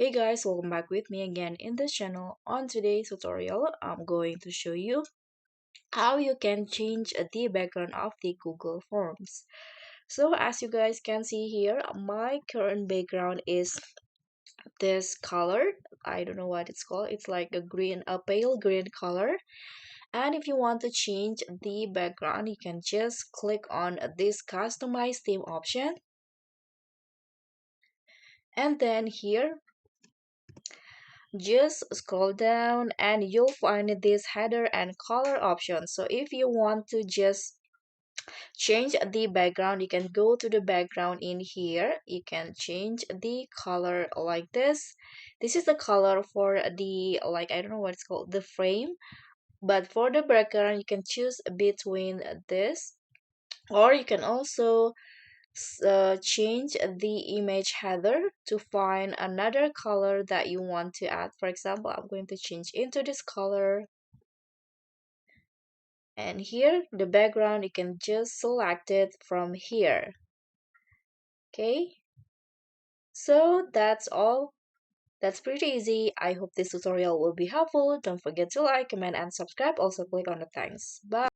Hey guys, welcome back with me again in this channel. On today's tutorial, I'm going to show you how you can change the background of the Google Forms. So as you guys can see here, my current background is this color. I don't know what it's called. It's like a pale green color. And if you want to change the background, you can just click on this customize theme option. And then here just scroll down and you'll find this header and color option. So if you want to just change the background, you can go to the background in here. You can change the color like this is the color for the, like, I don't know what it's called, the frame. But for the background, you can choose between this, or you can also change the image header to find another color that you want to add. For example, I'm going to change into this color, and here the background, you can just select it from here. Okay, so that's all. That's pretty easy. I hope this tutorial will be helpful. Don't forget to like, comment, and subscribe. Also click on the thanks. Bye.